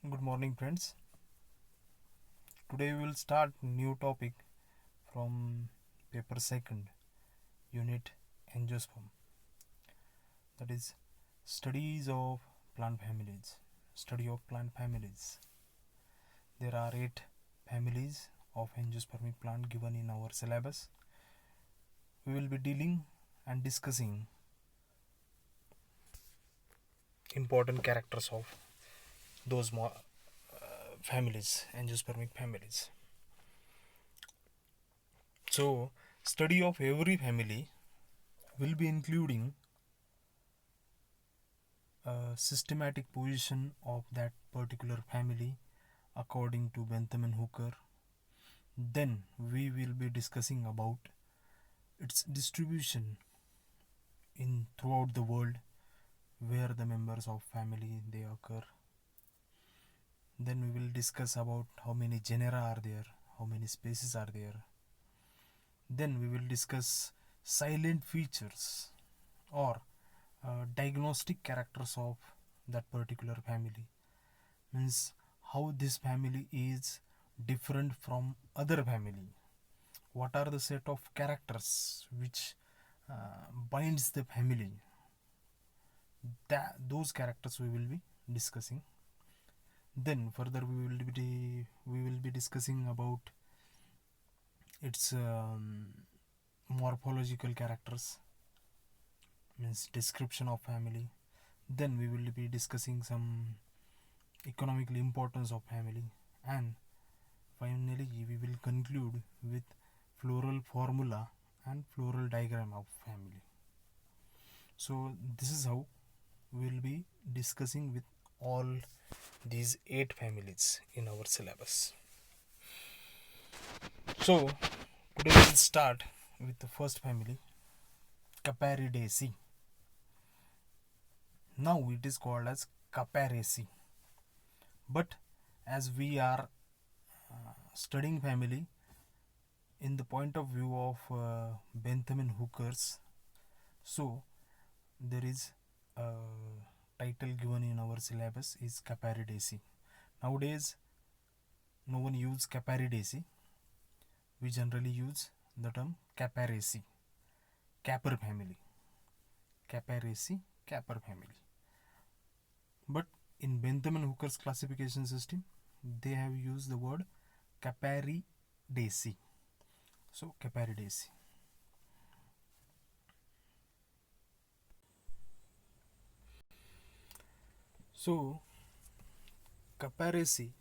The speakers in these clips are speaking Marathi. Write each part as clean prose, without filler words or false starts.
Good morning, friends. Today we will start new topic from paper second, unit angiosperm. That is studies of plant families. Study of plant families. There are 8 families of angiospermic plant given in our syllabus. We will be dealing and discussing important characters of those families, angiospermic families. So, study of every family will be including a systematic position of that particular family according to Bentham and Hooker. Then we will be discussing about its distribution in throughout the world, where the members of family they occur. Then we will discuss about how many genera are there, how many species are there. Then we will discuss silent features or diagnostic characters of that particular family, means how this family is different from other family, what are the set of characters which binds the family, those characters we will be discussing. Then further we will be discussing about its morphological characters, means description of family. Then we will be discussing some economical importance of family, and finally we will conclude with floral formula and floral diagram of family. So this is how we will be discussing with all these 8 families in our syllabus. So today we will start with the first family, Caparidaceae. Now it is called as Caparaceae, but as we are studying family in the point of view of Bentham and Hooker's, so there is a title given in our syllabus is Caparidaceae. Nowadays no one use Caparidaceae, we generally use the term Caparaceae, caper family, Caparaceae, caper family. But in Bentham and Hooker's classification system they have used the word Caparidaceae. So Caparidaceae. So Caparaceae,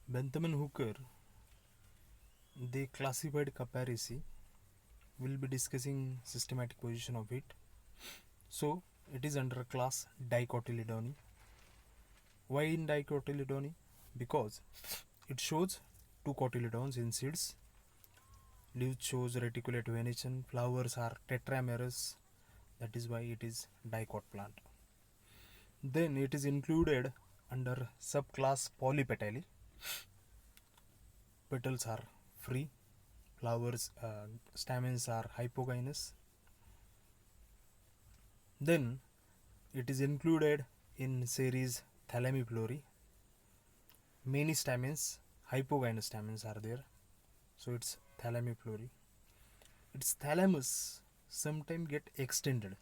Bentham and Hooker, they classified Caparaceae. We'll be discussing systematic position of it. So it is under class Dicotyledone. Why in Dicotyledone? Because it shows 2 cotyledons in seeds. Leaves shows reticulate venation. Flowers are tetramerous. That is why it is dicot plant. Then it is included under subclass Polypetalae. Petals are free. Flowers, stamens are hypogynous. Then it is included in series Thalamiflorae. Many stamens, hypogynous stamens are there, so it's Thalamiflorae. Its thalamus sometimes get extended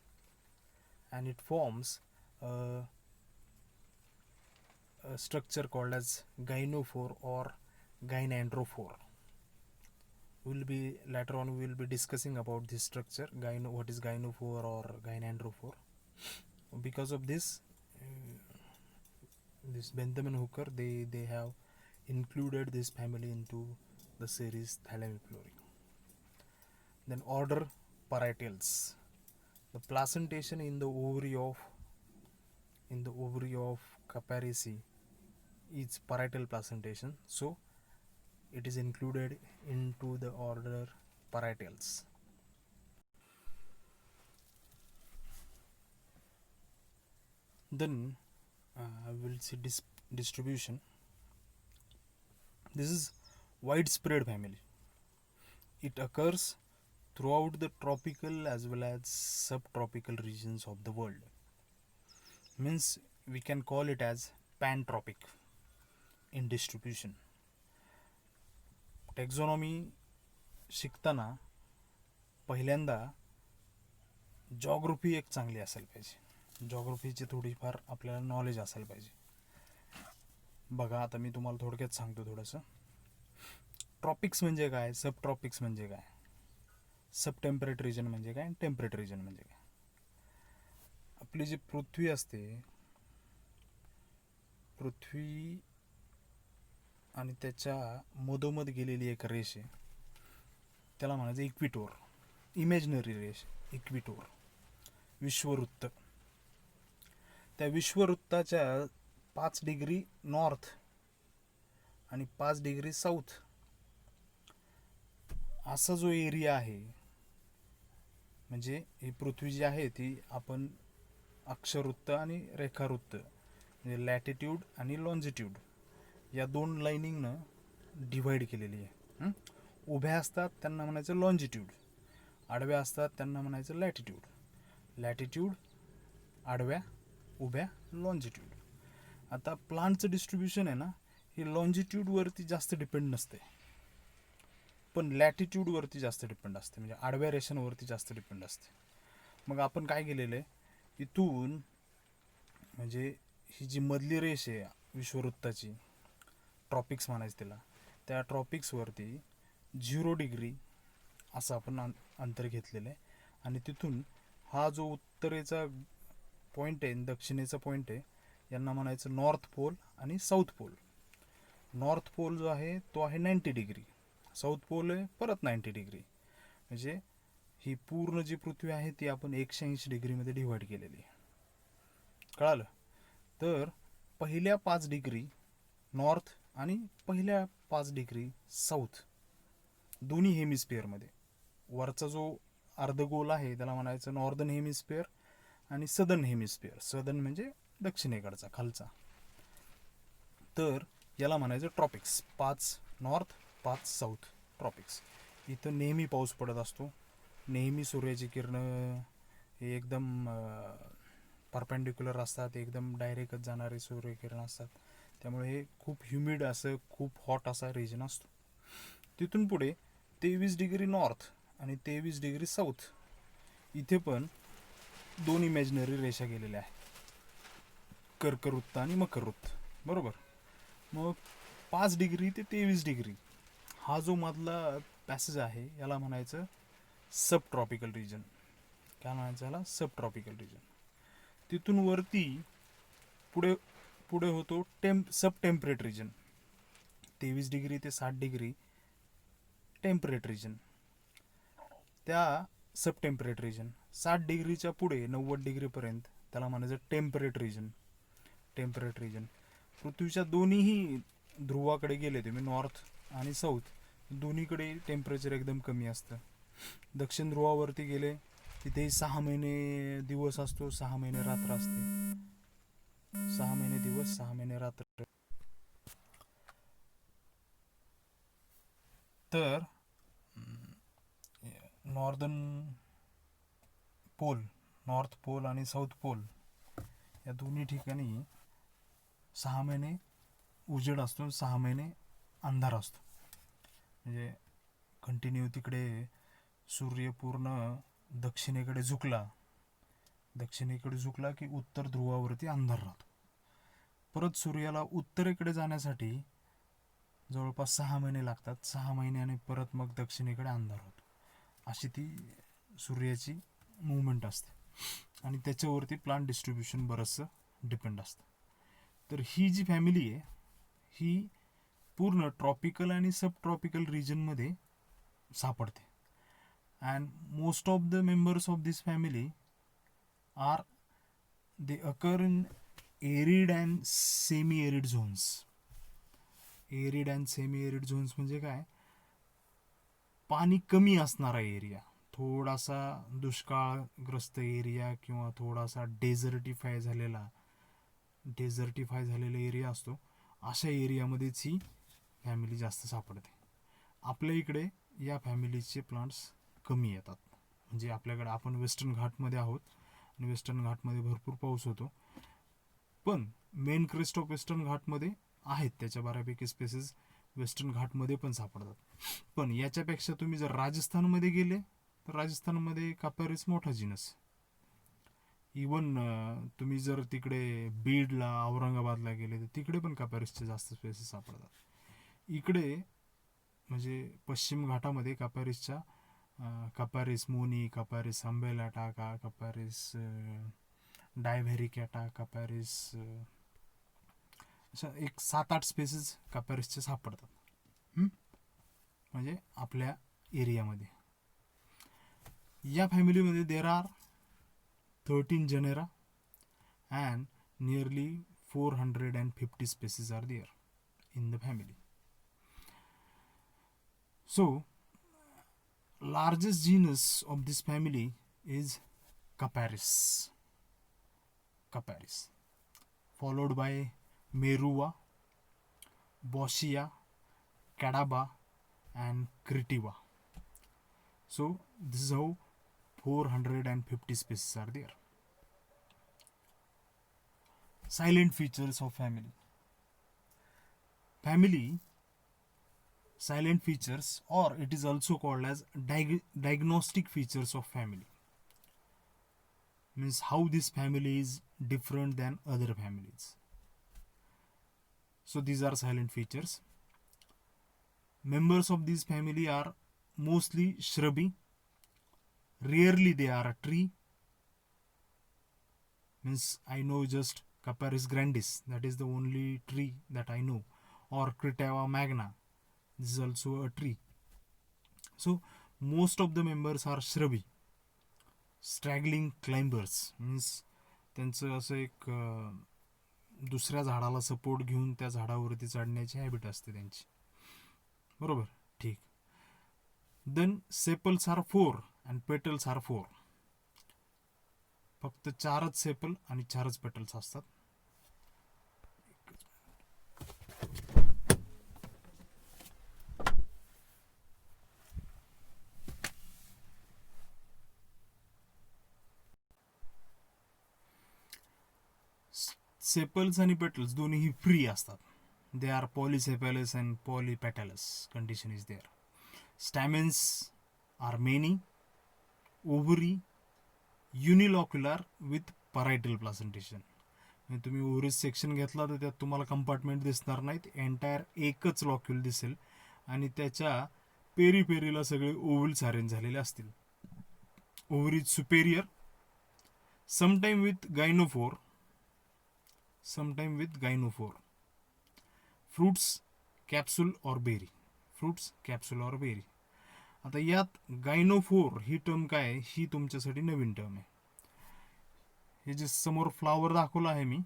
and it forms a structure called as gynophore or gynandrophore. We'll be later on we will be discussing about this structure, what is gynophore or gynandrophore. Because of this Bentham and Hooker they have included this family into the series Thalamiflorae. Then order Parietalus. The placentation in the ovary of Caparaceae is parietal placentation, so it is included into the order Parietalus. Then we will see distribution. This is widespread family. It occurs throughout the tropical as well as subtropical regions of the world. Means we can call it as pantropic in distribution. टेक्झॉनॉमी शिकताना पहिल्यांदा जॉग्रफी एक चांगली असायला पाहिजे. जॉग्रफीची थोडीफार आपल्याला नॉलेज असायला पाहिजे. बघा आता मी तुम्हाला थोडक्यात सांगतो थोडंसं. ट्रॉपिक्स म्हणजे काय, सब ट्रॉपिक्स म्हणजे काय, सब टेम्परेट रिजन म्हणजे काय, टेम्परेट रिजन म्हणजे काय. आपली जी पृथ्वी असते, पृथ्वी आणि त्याच्या मधोमध गेलेली एक रेष आहे, त्याला म्हणायचं इक्विटोर. इमॅजिनरी रेष, इक्विटोर, विश्ववृत्त. त्या विश्ववृत्ताच्या 5 डिग्री नॉर्थ आणि 5 डिग्री साऊथ असा जो एरिया आहे, म्हणजे ही पृथ्वी जी आहे ती आपण अक्षवृत्त आणि रेखावृत्त म्हणजे लॅटिट्यूड आणि लॉन्जिट्यूड या 2 लाईनिंगनं डिव्हाइड केलेली आहे. उभ्या असतात त्यांना म्हणायचं लॉन्जिट्यूड, आडव्या असतात त्यांना म्हणायचं लॅटिट्यूड. लॅटिट्यूड आडव्या, उभ्या लॉन्जिट्यूड. आता प्लांटचं डिस्ट्रीब्युशन आहे ना, हे लॉन्जिट्यूडवरती जास्त डिपेंड नसते, पण लॅटिट्यूडवरती जास्त डिपेंड असते, म्हणजे आडव्या रेषांवरती जास्त डिपेंड असते. मग आपण काय केलेलं आहे, इथून म्हणजे ही जी मधली रेष आहे विश्ववृत्ताची, ट्रॉपिक्स म्हणायचं त्याला, त्या ट्रॉपिक्सवरती 0 डिग्री असं आपण अंतर घेतलेलं आहे. आणि तिथून हा जो उत्तरेचा पॉईंट आहे, दक्षिणेचा पॉईंट आहे, यांना म्हणायचं नॉर्थ पोल आणि साऊथ पोल. नॉर्थ पोल जो आहे तो आहे 90 डिग्री, साऊथ पोल आहे परत 90 डिग्री. म्हणजे ही पूर्ण जी पृथ्वी आहे ती आपण 180 डिग्रीमध्ये डिव्हाइड केलेली आहे. कळालं? तर पहिल्या 5 डिग्री नॉर्थ आणि पहिल्या 5 डिग्री साऊथ दोन्ही हेमिस्फिअरमध्ये, वरचा जो अर्धगोल आहे त्याला म्हणायचं नॉर्दर्न हेमिस्फिअर आणि सदर्न हेमिस्फिअर. सदर्न म्हणजे दक्षिणेकडचा खालचा. तर याला म्हणायचं ट्रॉपिक्स. 5 north 5 south tropics. इथं नेहमी पाऊस पडत असतो, नेहमी सूर्याची किरणं हे एकदम परपेंडिक्युलर असतात, एकदम डायरेक्टच जाणारे सूर्यकिरण असतात. त्यामुळे हे खूप ह्युमिड असं, खूप हॉट असा रिजन असतो. तिथून पुढे 23 डिग्री नॉर्थ आणि 23 डिग्री साऊथ इथे पण 2 इमॅजिनरी रेषा गेलेल्या आहेत, कर्कवृत्त आणि मकरवृत्त. बरोबर. मग 5 डिग्री ते 23 डिग्री हा जो मधला पॅसेज आहे याला म्हणायचं सब ट्रॉपिकल रिजन. काय म्हणायचं याला? सब ट्रॉपिकल रिजन. तिथून वरती पुढे पुढे होतो सब टेम्परेट रिजन. 23 डिग्री ते 60 डिग्री टेम्परेट रिजन. त्या सब टेम्परेट रिजन 60 डिग्रीच्या पुढे 90 डिग्रीपर्यंत त्याला म्हणायचं टेम्परेट रिजन. Temperate region. पृथ्वीच्या दोन्हीही ध्रुवाकडे गेले तुम्ही, नॉर्थ आणि साऊथ, दोन्हीकडे टेम्परेचर एकदम कमी असतं. दक्षिण ध्रुवावरती गेले तिथे 6 महिने दिवस असतो, 6 महिने रात्र असते. 6 महिने दिवस, 6 महिने रात्र. तर नॉर्दर्न पोल, नॉर्थ पोल आणि साऊथ पोल या दोन्ही ठिकाणी 6 महिने उजेड असतो, 6 महिने अंधार असतो. म्हणजे कंटिन्यू तिकडे सूर्य पूर्ण दक्षिणेकडे झुकला की उत्तर ध्रुवावरती अंधार राहतो. परत सूर्याला उत्तरेकडे जाण्यासाठी जवळपास 6 महिने लागतात. 6 महिन्याने परत मग दक्षिणेकडे अंधार होतो. अशी ती सूर्याची मुवमेंट असते आणि त्याच्यावरती प्लांट डिस्ट्रीब्युशन बरंचसं डिपेंड असतं. तर ही जी फॅमिली आहे ही पूर्ण ट्रॉपिकल आणि सब ट्रॉपिकल रिजनमध्ये सापडते. And most of the members of this family are they occur in arid and semi arid zones. Arid and semi arid zones म्हणजे काय? पाणी कमी असणारा एरिया, थोडासा दुष्काळग्रस्त एरिया किंवा थोडासा डेझर्टिफाय झालेला एरिया असतो, अशा एरियामध्येच ही फॅमिली जास्त सापडते. आपल्या इकडे या फॅमिलीचे प्लांट्स कमी येतात. म्हणजे आपल्याकडे आपण वेस्टर्न घाटमध्ये आहोत आणि वेस्टर्न घाटमध्ये भरपूर पाऊस होतो, पण मेन क्रेस्ट ऑफ वेस्टर्न घाटमध्ये आहेत त्याच्या बऱ्यापैकी स्पेसिस वेस्टर्न घाटमध्ये पण सापडतात. पण याच्यापेक्षा तुम्ही जर राजस्थानमध्ये गेले तर राजस्थानमध्ये कापारिस मोठा जिनस. इवन तुम्ही जर तिकडे बीडला औरंगाबादला गेले तर तिकडे पण कापारिसचे जास्त स्पेसिस सापडतात. इकडे म्हणजे पश्चिम घाटामध्ये कापारिसच्या कपारिस मोनी, कपारिस आंबेलाटा, कपारिस डायव्हेरिकॅटा, कपारिस अशा एक 7-8 स्पेसिस कपारिसचे सापडतात म्हणजे आपल्या एरियामध्ये. या फॅमिलीमध्ये there are 13 genera and nearly 450 species are there in the family. So, largest genus of this family is Caparis, followed by Merua, Boscia, Cadaba, and Critiva. So, this is how 450 species are there. Silent features of family. Family silent features, or it is also called as diagnostic features of family, means how this family is different than other families. So these are silent features. Members of this family are mostly shrubby. Rarely they are a tree. Means I know just Caparis grandis, that is the only tree that I know, or Crotava magna, this is also a tree. So most of the members are shrubby. Straggling climbers, means त्यांचं असं एक दुसऱ्या झाडाला सपोर्ट घेऊन त्या झाडावरती चढण्याची हॅबिट असते त्यांची. बरोबर, ठीक. Then sepals are 4 and petals are 4. फक्त 4च सेपल आणि 4च पेटल्स असतात. सेपल्स आणि पेटल्स दोन्ही फ्री असतात. They are polysepalous and polypetalous condition is there. Stamens are many. Ovary unilocular with parietal placentation. तुम्ही ओव्हरीज सेक्शन घेतला तर त्यात तुम्हाला कंपार्टमेंट दिसणार नाहीत, एंटायर एकच लॉक्युल दिसेल आणि त्याच्या पेरीपेरीला सगळे ओव्हल्स अरेंज झालेले असतील. Ovaries superior, sometime with gynophore, sometime with gynophore. Fruits, capsule or berry. Fruits, capsule or berry. आता यात गायनोफोर ही टर्म काय आहे, ही तुमच्यासाठी नवीन टर्म आहे. हे जे समोर फ्लावर दाखवलं आहे मी,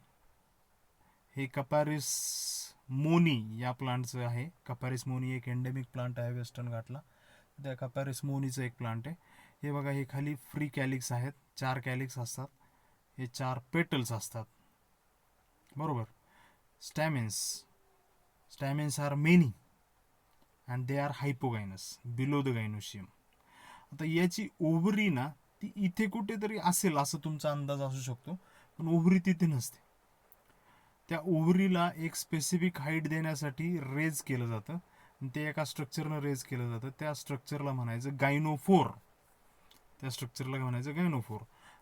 हे कपारिस मोनी या प्लांटचं आहे. कपारिस मोनी एक एंडेमिक प्लांट आहे वेस्टर्न घाटला. त्या कपारिस मोनीचं एक प्लांट आहे. हे बघा, हे खाली फ्री कॅलिक्स आहेत, 4 कॅलिक्स असतात, हे 4 पेटल्स असतात. बरोबर. Stamens are many and they are hypogynous below the gynoecium. आता याची ओव्हरी ना ती इथे कुठेतरी असेल असं तुमचा अंदाज असू शकतो, पण ओव्हरी तिथे नसते. त्या ओव्हरीला एक स्पेसिफिक हाईट देण्यासाठी रेज केलं जातं, ते एका स्ट्रक्चरनं रेज केलं जातं. त्या स्ट्रक्चरला म्हणायचं गायनोफोर.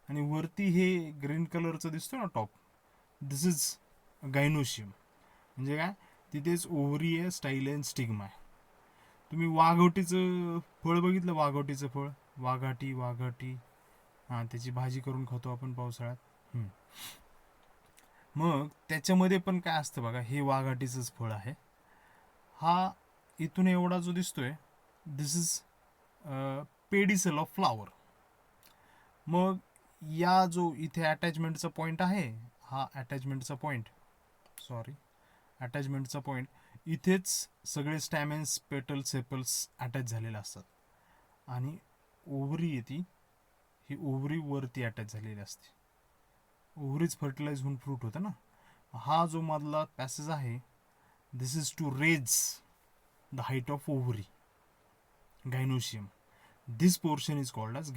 आणि वरती हे ग्रीन कलरचं दिसतो ना टॉप, दिस इज गायनोशियम. म्हणजे काय, तिथेच ओव्हरी आहे, स्टाईल आहे, स्टिग्मा आहे. तुम्ही वाघोटीचं फळ बघितलं, वाघोटीचं फळ, वाघाटी हां, त्याची भाजी करून खातो आपण पावसाळ्यात. मग त्याच्यामध्ये पण काय असतं बघा, हे वाघाटीचंच फळ आहे. हा इथून एवढा जो दिसतोय, दिस इज पेडिसल ऑफ फ्लावर. मग या जो इथे अटॅचमेंटचा पॉईंट आहे, हा अटॅचमेंटचा पॉईंट इथेच सगळे स्टॅमेन्स, पेटल, सेपल्स अटॅच झालेले असतात. आणि ओव्हरी येते, ही ओव्हरी वरती अटॅच झालेली असते. ओव्हरीज फर्टिलाइज होऊन फ्रूट होतं ना. हा जो मधला पॅसेज आहे, this is to raise the height of ovary, gynoecium. This portion is called as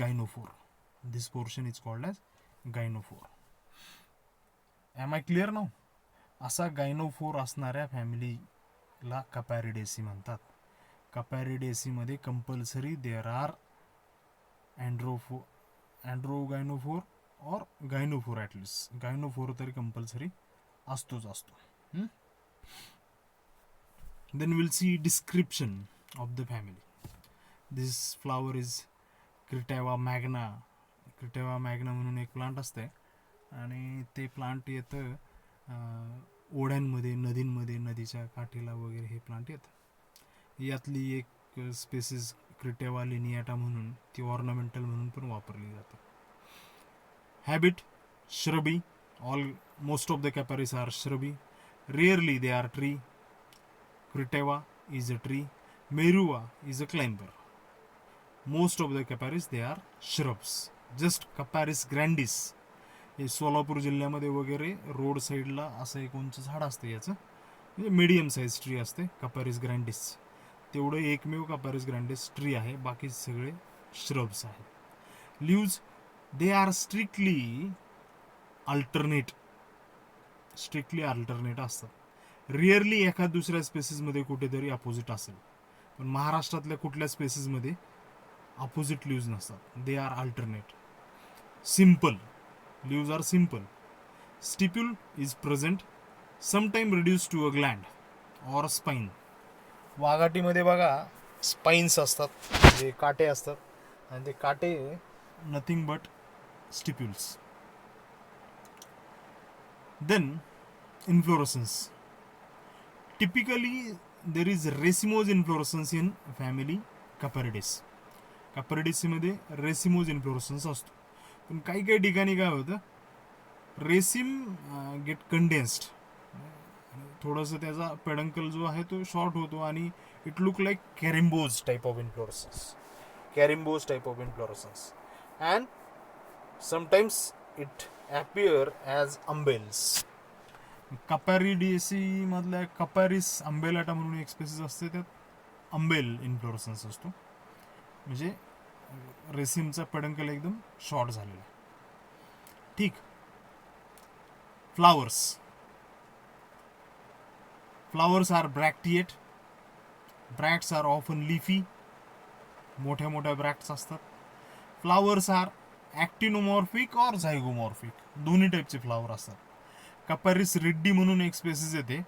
gynophore. Am I clear नाव? असा गायनोफोर असणाऱ्या फॅमिलीला कपॅरिडेसी म्हणतात. कपॅरिडेसीमध्ये कंपल्सरी देअर आर अँड्रोगायनोफोर और गायनोफोर ॲटलिस्ट. गायनोफोर तरी कंपल्सरी असतोच असतो. Then we'll see description of the family. This flower is Criteva magna. Criteva magna म्हणून एक प्लांट असते आणि ते प्लांट येतं ओढ्यांमध्ये, नदींमध्ये, नदीच्या काठीला वगैरे हे प्लांट येतं. यातली एक स्पेसिस क्रिटेवा लिनियाटा म्हणून ती ऑर्नामेंटल म्हणून पण वापरली जाते. Habit shrubby. Most of the caparis are shrubby. Rarely they are tree. Criteva is a tree. Merua is a climber. Most of the caparis they are shrubs. Just Caparis grandis हे सोलापूर जिल्ह्यामध्ये वगैरे रोड साईडला असं एक उंच झाड असतं, याचं म्हणजे मीडियम साईज ट्री असते कपॅरिस ग्रँडिस. तेवढं एकमेव कपॅरिस ग्रँडिस ट्री आहे, बाकी सगळे श्रब्स आहेत. Leaves they are strictly alternate असतात. रिअरली एखाद दुसऱ्या स्पेसिसमध्ये कुठेतरी अपोजिट असेल, पण महाराष्ट्रातल्या कुठल्या स्पेसिसमध्ये अपोजिट लीव्ज नसतात. They are alternate. Simple leaves are simple. Stipule is present, sometime reduced to a gland or spine. वाघाटीमध्ये बघा स्पाइन्स असतात, जे काटे असतात, आणि ते काटे nothing but stipules. Then inflorescence. Typically there is racemose inflorescence in family Capparidaceae. कपॅरिडेसीमध्ये रेसिमोज इन्फ्लोरसन्स असतो, पण काही काही ठिकाणी काय होतं, रेसिम गेट कंडेन्स्ड, थोडंसं त्याचा पेडंकल जो आहे तो शॉर्ट होतो आणि it look like corymbose type of inflorescence and sometimes it appear as umbels. Capparidaceae मधल्या कपॅरिस अंबेलाटा म्हणून एक स्पेसिस असते, त्यात अंबेल इन्फ्लोरसन्स असतो, म्हणजे रेसिमचा पेडंकल एकदम शॉर्ट झालेला. ठीक. Flowers are bracteate. Bracts are often leafy. मोठ्या मोठ्या ब्रॅक्ट्स असतात. फ्लावर्स आर ॲक्टिनोमॉर्फिक और झायगोमॉर्फिक, दोन्ही टाईपचे फ्लावर असतात. कपॅरिस रिड्डी म्हणून एक स्पेसिस येते.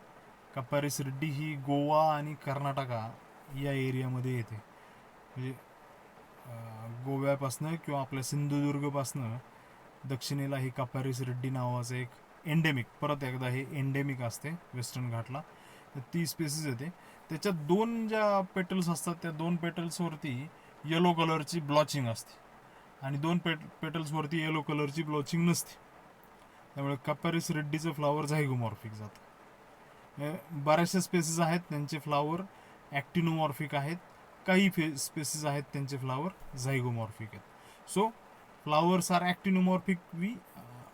कपॅरिस रिड्डी ही गोवा आणि कर्नाटका या एरियामध्ये येते. म्हणजे गोव्यापासनं किंवा आपल्या सिंधुदुर्गपासनं दक्षिणेला ही कपॅरिस रेड्डी नावाचं एक एंडेमिक, परत एकदा हे एंडेमिक असते वेस्टर्न घाटला, तर ती स्पेसिस येते. त्याच्यात दोन ज्या पेटल्स असतात, त्या दोन पेटल्सवरती येलो कलरची ब्लॉचिंग असते आणि दोन पेटल्सवरती येलो कलरची ब्लॉचिंग नसते. त्यामुळे कपॅरिस रेड्डीचं फ्लावर झायगोमॉर्फिक जातं. बऱ्याचशा स्पेसिस आहेत त्यांचे फ्लावर ॲक्टिनोमॉर्फिक आहेत, काही स्पेसिस आहेत त्यांचे फ्लावर झायगोमॉर्फिक आहेत. So flowers are actinomorphic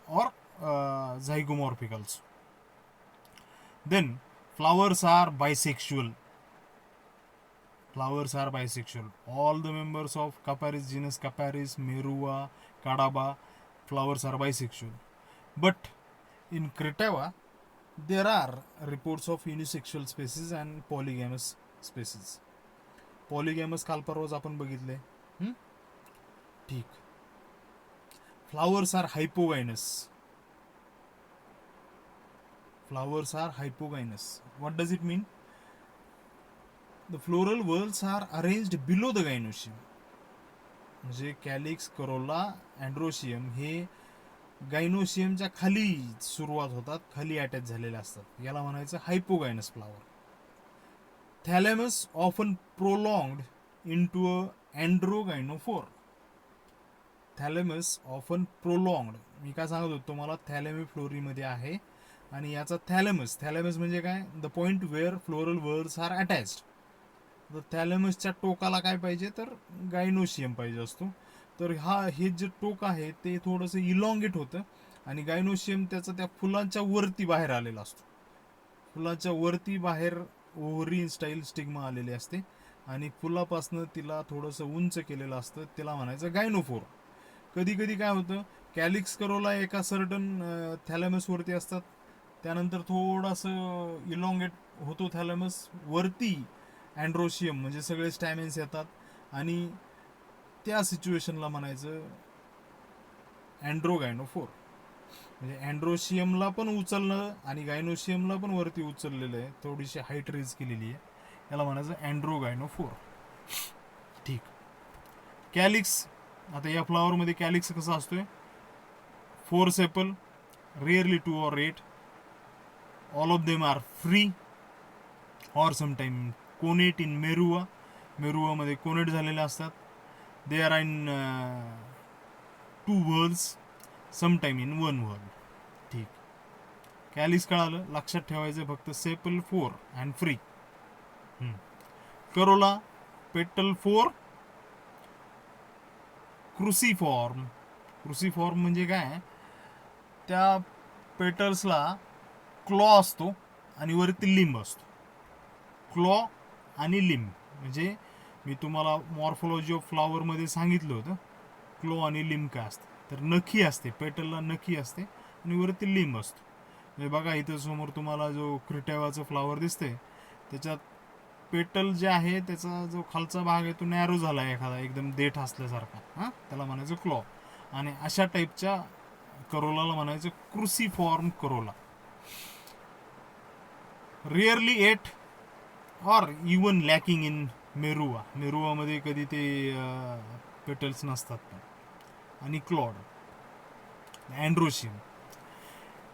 or zygomorphic also. Then flowers are bisexual. All the members of Caparis genus, Caparis, Merua, Kadaba, flowers are bisexual. But in Criteva there are reports of unisexual species and polygamous species. Polygamous काल परवाच आपण बघितले. ठीक. Flowers are hypogynous. What does it mean? The floral whorls are arranged below the gynoecium. म्हणजे कॅलिक्स, करोला, अँड्रोशियम हे गायनोशियमच्या खाली सुरुवात होतात, खाली अटॅच झालेले असतात. याला म्हणायचं hypogynous flower. Thalamus often prolonged into a androgynophore. मी काय सांगत होतो तुम्हाला, थॅलेमिफ्लोरीमध्ये आहे आणि याचा थॅलेमस म्हणजे काय, the point where floral whorls are attached. तर थॅलेमसच्या टोकाला काय पाहिजे, तर गायनोशियम पाहिजे असतो. तर हे जे टोक आहे ते थोडंसं इलॉंगेट होतं आणि गायनोशियम त्याचं त्या फुलांच्या वरती बाहेर आलेला असतो. फुलाच्या वरती बाहेर ओव्हरी स्टाईल स्टिग्मा आलेली असते आणि फुलापासनं तिला थोडंसं उंच केलेलं असतं, तिला म्हणायचं गायनोफोर. कधी कधी काय होतं, कॅलिक्स करोला एका सर्टन थॅलॅमस वरती असतात. त्यानंतर थोडासं इलॉंगेट होतो थॅलॅमस वरती. अँड्रोशियम म्हणजे सगळे स्टॅमिन्स येतात आणि त्या सिच्युएशनला म्हणायचं अँड्रोगायनोफोर. म्हणजे अँड्रोशियमला पण उचलणं आणि गायनोशियमला पण वरती उचललेलं आहे, थोडीशी हाईट रेज केलेली आहे, याला म्हणायचं अँड्रोगायनोफोर. ठीक. कॅलिक्स, आता या फ्लावरमध्ये कॅलिक्स कसा असतोय, 4 sepal, rarely 2 or 8. All of them are free और समटाइम कोनेट इन मेरुआ. मेरुआमध्ये कोनेट झालेले असतात. They are in 2 whorls, sometime in 1 whorl. ठीक. कॅलिक्स कळालं, लक्षात ठेवायचं फक्त सेपल 4 अँड फ्री. करोला पेटल 4, क्रुसिफॉर्म. क्रुसिफॉर्म म्हणजे काय, त्या पेटल्सला क्लॉ असतो आणि वरती लिंब असतो. क्लॉ आणि लिंब म्हणजे मी तुम्हाला मॉर्फोलॉजी ऑफ फ्लॉवरमध्ये सांगितलं होतं क्लॉ आणि लिंब काय असतं. तर नखी असते, पेटलला नखी असते आणि वरती लिंब असतो. म्हणजे बघा इथं समोर तुम्हाला जो क्रिटॅवाचं फ्लॉवर दिसते, त्याच्यात पेटल जे आहे त्याचा जो खालचा भाग आहे तो नॅरो झाला आहे, एखादा एकदम देठ असल्यासारखा, हां, त्याला म्हणायचं क्लॉ. आणि अशा टाईपच्या करोलाला म्हणायचं क्रुसिफॉर्म करोला. रिअरली 8 और इवन लॅकिंग इन मेरुआ. मेरुआमध्ये कधी ते पेटल्स नसतात. आणि Claude. Androecium.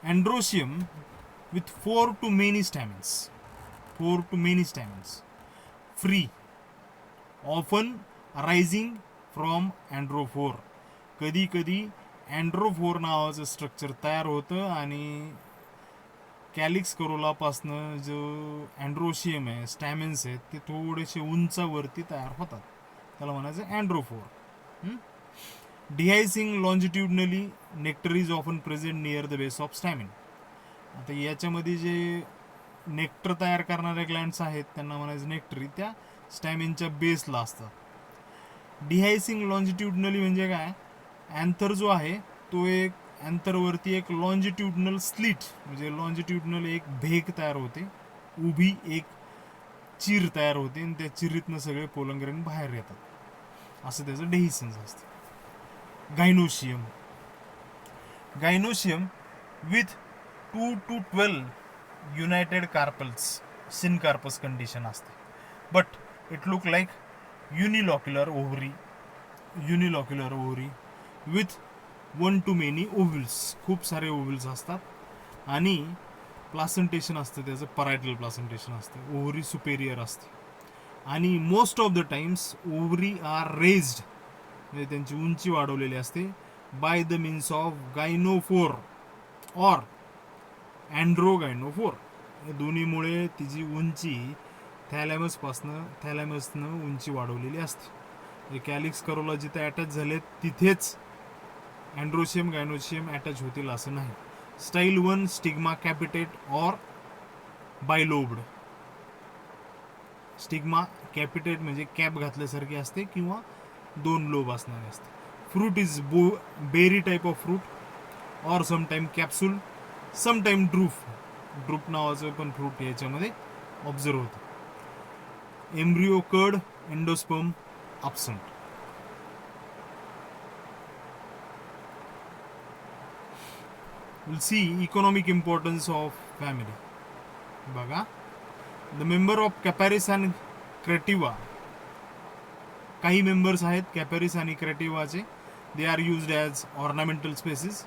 Androecium with 4 to many stamens. 4 to many stamens. Free. Often arising from अँड्रोफोर. कधी कधी अँड्रोफोर नावाचं स्ट्रक्चर तयार होतं आणि कॅलिक्स करोलापासनं जो अँड्रोशियम आहे, स्टॅमिन्स आहेत, ते थोडेसे उंचावरती तयार होतात, त्याला म्हणायचं androphore. Dehiscing longitudinally, nectar is often present near the base of stamen. आता याच्यामध्ये जे नेक्टर तयार करणारे ग्लँड्स आहेत त्यांना म्हणायचं नेक्टरी, त्या स्टॅमिनच्या बेसला असतात. डिहायसिंग लॉन्जिट्युडनली म्हणजे काय, अँथर जो आहे तो एक अँथरवरती एक लॉन्जिट्युडनल स्लिट म्हणजे लॉन्जिट्युडनल एक भेग तयार होते, उभी एक चीर तयार होते आणि त्या चिरीतनं सगळे पोलंग्रेन बाहेर येतात, असं त्याचं डेहिसन्स असतं. Gynoecium. Gynoecium with 2 to 12 united carpels, syncarpous condition असते. But it look like unilocular ovary. Unilocular ovary with 1 to many ovules. खूप सारे ओव्हल्स असतात आणि प्लासेंटेशन असतं त्याचं, परायटल प्लासेंटेशन असतं. ओव्हरी सुपेरियर असते आणि most of the times ovary are raised, म्हणजे त्यांची उंची वाढवलेली असते, by the means of gynophore और अँड्रोगायनोफोर. या दोन्हीमुळे तिची उंची थॅलॅमसनं उंची वाढवलेली असते. कॅलिक्स करोला जिथे अटॅच झाले तिथेच अँड्रोशियम गायनोशियम अटॅच होतील असं नाही. स्टाईल 1 स्टिग्मा कॅपिटेट और बायलोब्ड. स्टिग्मा कॅपिटेट म्हणजे कॅप घातल्यासारखी असते किंवा 2 लोब असणारे असते. Fruit is berry type of fruit or sometime capsule, sometime drupe. Drupe नावाचं पण फ्रूट याच्यामध्ये ऑब्झर्व होतं. Embryo curved, endosperm absent. We'll see economic importance of family. बघा, the member of Caparis and Cretiva. काही मेंबर्स आहेत कॅपॅरिस आणि क्रेटिवाचे. They are used as ornamental species.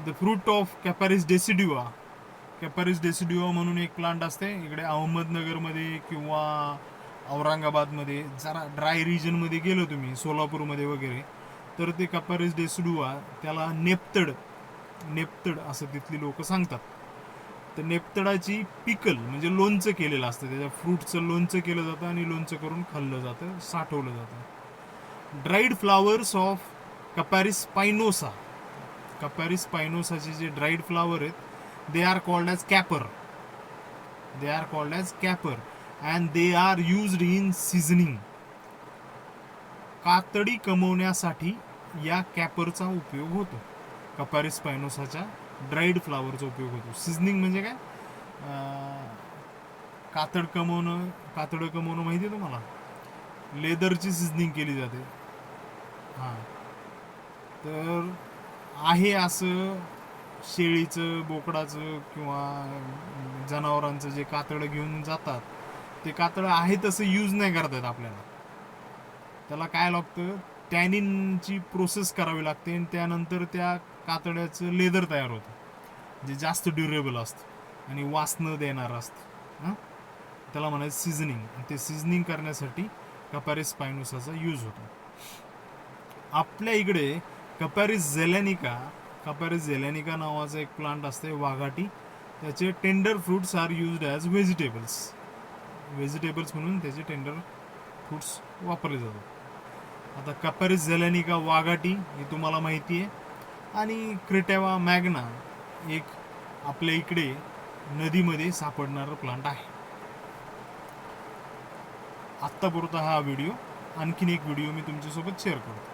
The fruit of Capparis decidua. Capparis decidua म्हणून एक प्लांट असते, इकडे अहमदनगरमध्ये किंवा औरंगाबादमध्ये जरा ड्राय रिजनमध्ये गेलो तुम्ही, सोलापूरमध्ये वगैरे, तर ते कॅपॅरिस डेसिड्युआ त्याला नेप्तड असं तिथली लोक सांगतात. तर नेप्तडाची पिकल म्हणजे लोणचं केलेलं असतं, त्याच्या फ्रूटचं लोणचं केलं जातं आणि लोणचं करून खाल्लं जातं, साठवलं जातं. Dried flowers of Capparis spinosa. Capparis स्पायनोसाचे जे ड्राईड फ्लावर आहेत, they are called as caper. They are called as caper and they are used in seasoning. कातडी कमवण्यासाठी या कॅपरचा उपयोग होतो. कपारिस स्पायनोसाच्या ड्राईड फ्लावरचा उपयोग होतो. सिझनिंग म्हणजे काय? कातडं कमवणं माहिती आहे तुम्हाला? लेदरची सिझनिंग केली जाते. हां, तर आहे असं शेळीचं, बोकडाचं किंवा जनावरांचं जे कातडं घेऊन जातात, ते कातडं आहे तसं यूज नाही करता येत आपल्याला. त्याला काय लागतं, टॅनिनची प्रोसेस करावी लागते आणि त्यानंतर त्या कातड्याचं लेदर तयार होतं, जे जास्त ड्युरेबल असतं आणि वास देणारं असतं. त्याला म्हणायचं सिझनिंग. ते सिझनिंग करण्यासाठी कपारिस स्पायनोसाचा यूज होतो. आपल्या इकडे कपॅरिस झेलॅनिका नावाचा एक प्लांट असते, वाघाटी. त्याचे tender fruits are used as vegetables म्हणून त्याचे टेंडर फ्रूट्स वापरले जातात. आता कपॅरिस झेलॅनिका वाघाटी ही तुम्हाला माहिती आहे, आणि क्रिटेवा मॅग्ना एक आपल्या इकडे नदीमध्ये सापडणारा प्लांट आहे. आत्तापुरता हा व्हिडिओ. आणखीन एक व्हिडिओ मी तुमच्यासोबत शेअर करतो.